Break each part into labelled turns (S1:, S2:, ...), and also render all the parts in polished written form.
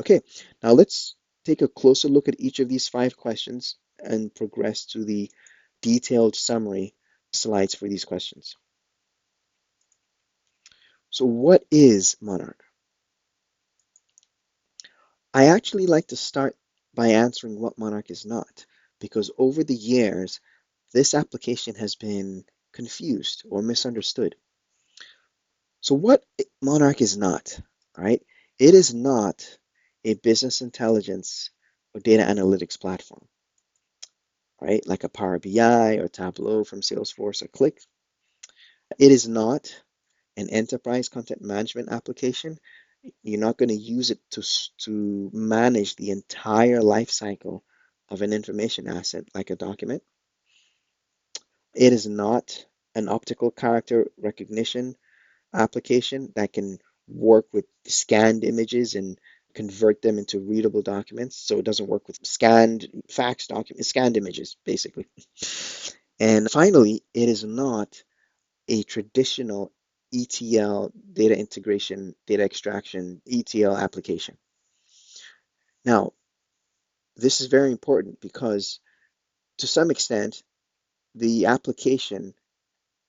S1: Okay, now let's take a closer look at each of these five questions and progress to the detailed summary slides for these questions. So what is Monarch? I actually like to start by answering what Monarch is not, because over the years, this application has been confused or misunderstood. So what Monarch is not, right? It is not a business intelligence or data analytics platform, right? Like a Power BI or Tableau from Salesforce or Click. It is not an enterprise content management application. You're not going to use it to manage the entire life cycle of an information asset like a document. It is not an optical character recognition application that can work with scanned images and convert them into readable documents. So it doesn't work with scanned fax documents, scanned images, basically. And finally, it is not a traditional ETL data integration, data extraction, ETL application. Now, this is very important because to some extent, the application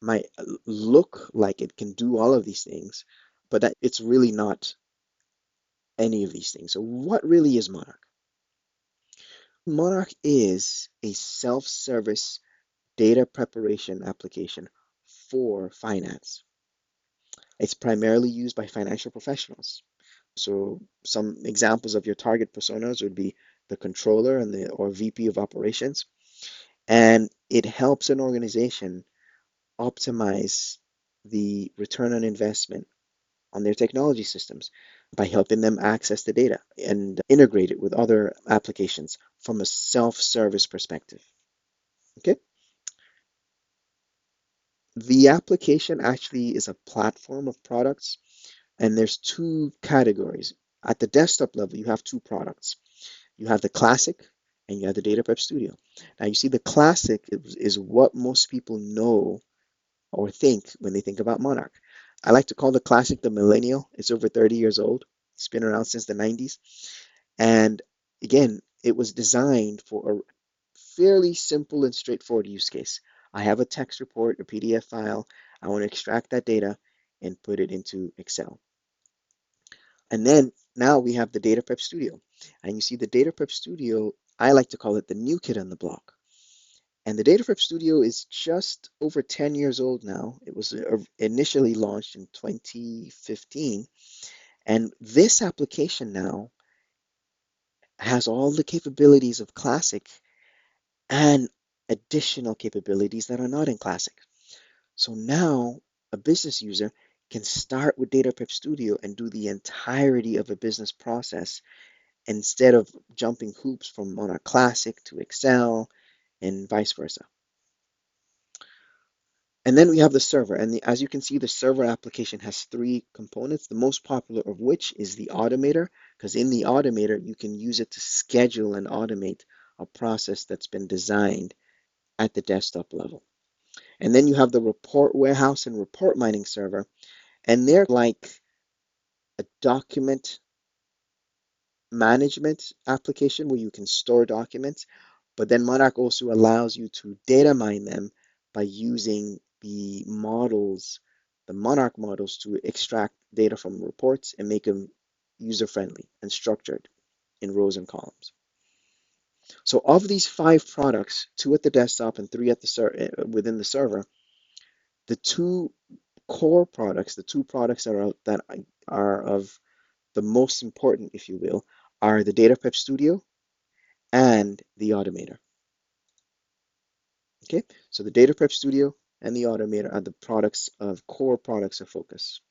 S1: might look like it can do all of these things, but that it's really not any of these things. So what really is Monarch? Monarch is a self-service data preparation application for finance. It's primarily used by financial professionals. So some examples of your target personas would be the controller and the or VP of operations. And it helps an organization optimize the return on investment on their technology systems by helping them access the data and integrate it with other applications from a self-service perspective. Okay. The application actually is a platform of products, and there's two categories. At the desktop level, you have two products. You have the Classic and you have the Data Prep Studio. Now, you see, the Classic is what most people know or think when they think about Monarch. I like to call the Classic the Millennial. It's over 30 years old. It's been around since the 90s. And again, it was designed for a fairly simple and straightforward use case. I have a text report, a PDF file. I want to extract that data and put it into Excel. And then now we have the Data Prep Studio. And you see the Data Prep Studio, I like to call it the new kid on the block. And the Data Prep Studio is just over 10 years old now. It was initially launched in 2015. And this application now has all the capabilities of Classic and additional capabilities that are not in Classic. So now a business user can start with Data Prep Studio and do the entirety of a business process instead of jumping hoops from Monarch Classic to Excel and vice versa. And then we have the server. And as you can see, the server application has three components, the most popular of which is the automator, because in the automator, you can use it to schedule and automate a process that's been designed at the desktop level. And then you have the report warehouse and report mining server, and they're like a document management application where you can store documents, but then Monarch also allows you to data mine them by using the models, the Monarch models, to extract data from reports and make them user-friendly and structured in rows and columns. So of these five products, two at the desktop and three at the within the server, the two core products, the two products that are of the most important, if you will, are the Data Prep Studio and the Automator. Okay, so the Data Prep Studio and the Automator are the products of core products of focus.